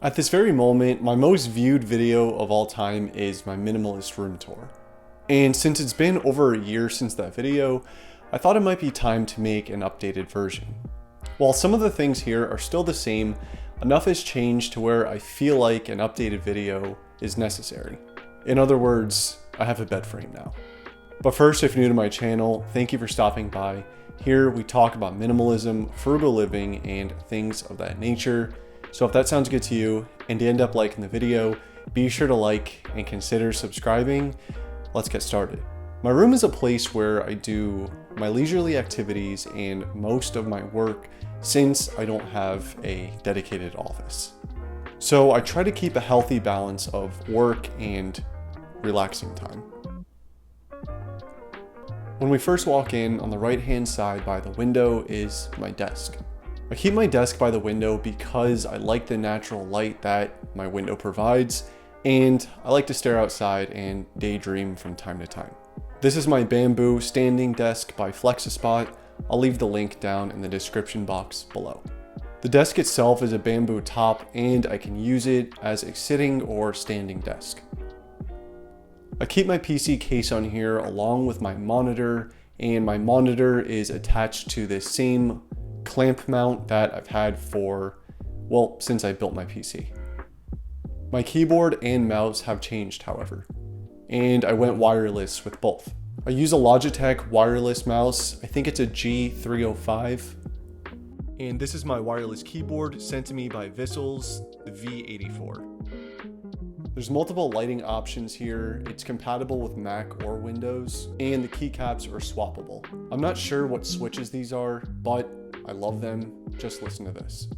At this very moment, my most viewed video of all time is my minimalist room tour. And since it's been over a year since that video, I thought it might be time to make an updated version. While some of the things here are still the same, enough has changed to where I feel like an updated video is necessary. In other words, I have a bed frame now. But first, if you're new to my channel, thank you for stopping by. Here we talk about minimalism, frugal living, and things of that nature. So if that sounds good to you and you end up liking the video, be sure to like and consider subscribing. Let's get started. My room is a place where I do my leisurely activities and most of my work since I don't have a dedicated office. So I try to keep a healthy balance of work and relaxing time. When we first walk in, on the right-hand side by the window is my desk. I keep my desk by the window because I like the natural light that my window provides, and I like to stare outside and daydream from time to time. This is my bamboo standing desk by Flexispot. I'll leave the link down in the description box below. The desk itself is a bamboo top and I can use it as a sitting or standing desk. I keep my PC case on here along with my monitor, and my monitor is attached to this same clamp mount that I've had for, well, since I built my PC. My keyboard and mouse have changed, however, and I went wireless with both. I use a Logitech wireless mouse. I think it's a G305. And this is my wireless keyboard sent to me by Vissels, the V84. There's multiple lighting options here. It's compatible with Mac or Windows, and the keycaps are swappable. I'm not sure what switches these are, but I love them. Just listen to this.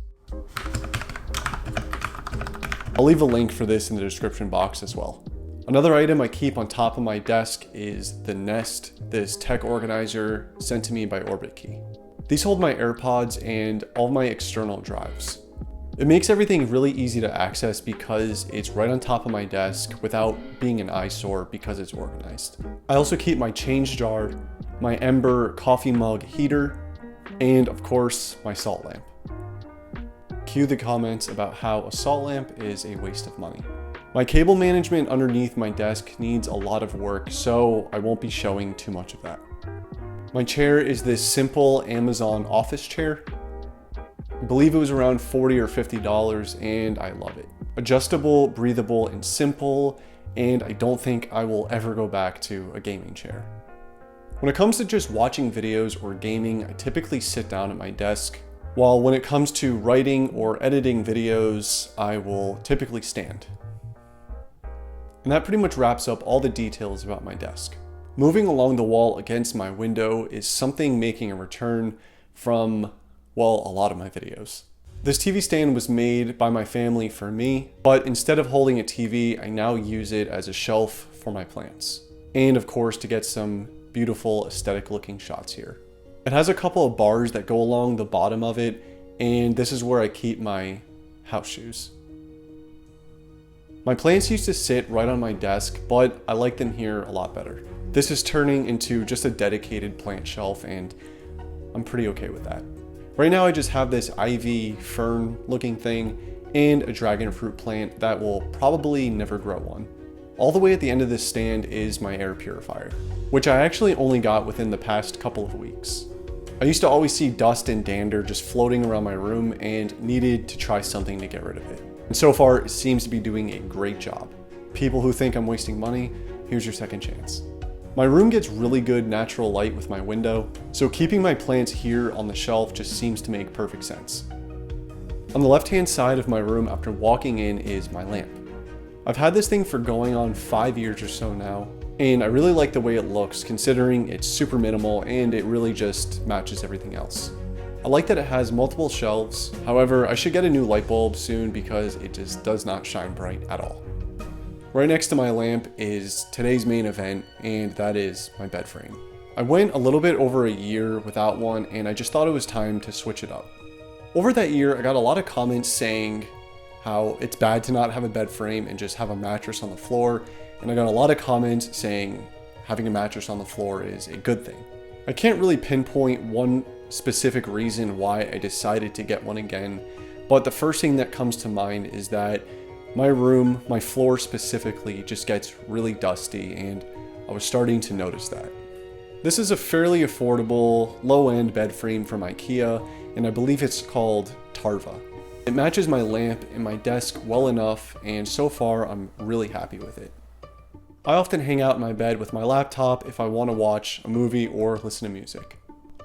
I'll leave a link for this in the description box as well. Another item I keep on top of my desk is the Nest, this tech organizer sent to me by OrbitKey. These hold my AirPods and all my external drives. It makes everything really easy to access because it's right on top of my desk without being an eyesore because it's organized. I also keep my change jar, my Ember coffee mug heater, and of course, my salt lamp. Cue the comments about how a salt lamp is a waste of money. My cable management underneath my desk needs a lot of work, so I won't be showing too much of that. My chair is this simple Amazon office chair. I believe it was around $40 or $50 and I love it. Adjustable, breathable, and simple, and I don't think I will ever go back to a gaming chair. When it comes to just watching videos or gaming, I typically sit down at my desk, while when it comes to writing or editing videos, I will typically stand. And that pretty much wraps up all the details about my desk. Moving along the wall against my window is something making a return from, well, a lot of my videos. This TV stand was made by my family for me, but instead of holding a TV, I now use it as a shelf for my plants. And of course, to get some beautiful aesthetic looking shots here. It has a couple of bars that go along the bottom of it, and this is where I keep my house shoes. My plants used to sit right on my desk, but I like them here a lot better. This is turning into just a dedicated plant shelf, and I'm pretty okay with that. Right now I just have this ivy fern looking thing and a dragon fruit plant that will probably never grow one. All the way at the end of this stand is my air purifier, which I actually only got within the past couple of weeks. I used to always see dust and dander just floating around my room and needed to try something to get rid of it. And so far, it seems to be doing a great job. People who think I'm wasting money, here's your second chance. My room gets really good natural light with my window, so keeping my plants here on the shelf just seems to make perfect sense. On the left-hand side of my room after walking in is my lamp. I've had this thing for going on 5 years or so now, and I really like the way it looks considering it's super minimal and it really just matches everything else. I like that it has multiple shelves. However, I should get a new light bulb soon because it just does not shine bright at all. Right next to my lamp is today's main event, and that is my bed frame. I went a little bit over a year without one, and I just thought it was time to switch it up. Over that year, I got a lot of comments saying how it's bad to not have a bed frame and just have a mattress on the floor, and I got a lot of comments saying having a mattress on the floor is a good thing. I can't really pinpoint one specific reason why I decided to get one again, But the first thing that comes to mind is that my room, my floor specifically, just gets really dusty, and I was starting to notice that. This is a fairly affordable, low-end bed frame from IKEA, and I believe it's called Tarva. It matches my lamp and my desk well enough, and so far I'm really happy with it. I often hang out in my bed with my laptop if I want to watch a movie or listen to music.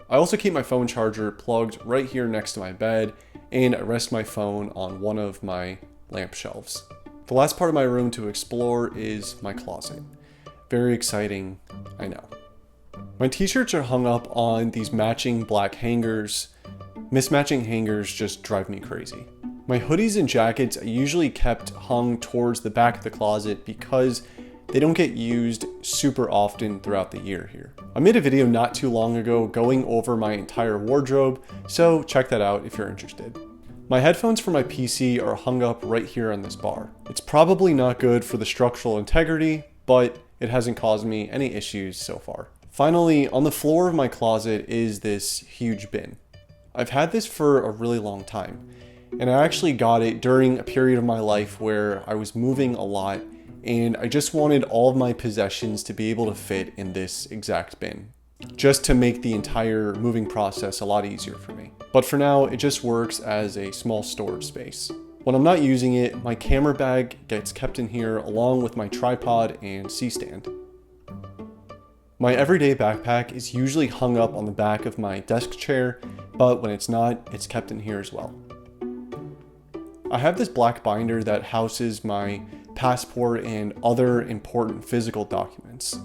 I also keep my phone charger plugged right here next to my bed, and I rest my phone on one of my lamp shelves. The last part of my room to explore is my closet. Very exciting, I know. My t-shirts are hung up on these matching black hangers. Mismatching hangers just drive me crazy. My hoodies and jackets I usually kept hung towards the back of the closet because they don't get used super often throughout the year here. I made a video not too long ago going over my entire wardrobe, so check that out if you're interested. My headphones for my PC are hung up right here on this bar. It's probably not good for the structural integrity, but it hasn't caused me any issues so far. Finally, on the floor of my closet is this huge bin. I've had this for a really long time, and I actually got it during a period of my life where I was moving a lot, and I just wanted all of my possessions to be able to fit in this exact bin, just to make the entire moving process a lot easier for me. But for now, it just works as a small storage space. When I'm not using it, my camera bag gets kept in here along with my tripod and C-stand. My everyday backpack is usually hung up on the back of my desk chair, but when it's not, it's kept in here as well. I have this black binder that houses my passport and other important physical documents.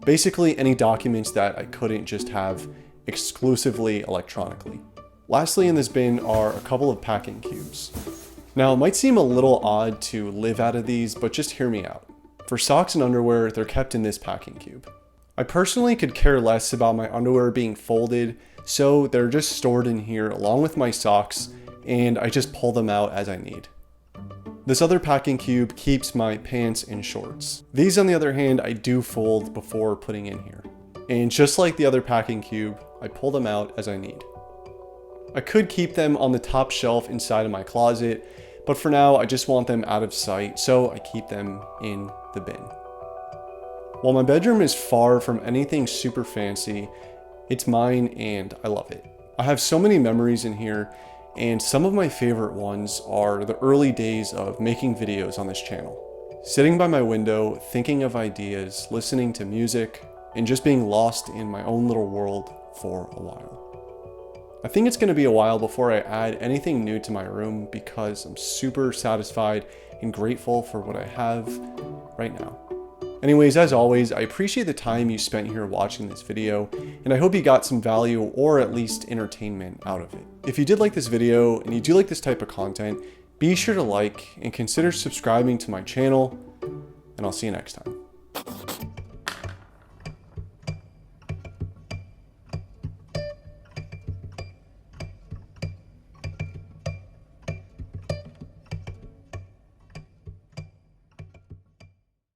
Basically any documents that I couldn't just have exclusively electronically. Lastly in this bin are a couple of packing cubes. Now it might seem a little odd to live out of these, but just hear me out. For socks and underwear, they're kept in this packing cube. I personally could care less about my underwear being folded, so they're just stored in here along with my socks, and I just pull them out as I need. This other packing cube keeps my pants and shorts. These on the other hand, I do fold before putting in here. And just like the other packing cube, I pull them out as I need. I could keep them on the top shelf inside of my closet, but for now I just want them out of sight, so I keep them in the bin. While my bedroom is far from anything super fancy, it's mine and I love it. I have so many memories in here, and some of my favorite ones are the early days of making videos on this channel. Sitting by my window, thinking of ideas, listening to music, and just being lost in my own little world for a while. I think it's going to be a while before I add anything new to my room because I'm super satisfied and grateful for what I have right now. Anyways, as always, I appreciate the time you spent here watching this video, and I hope you got some value or at least entertainment out of it. If you did like this video and you do like this type of content, be sure to like and consider subscribing to my channel, and I'll see you next time.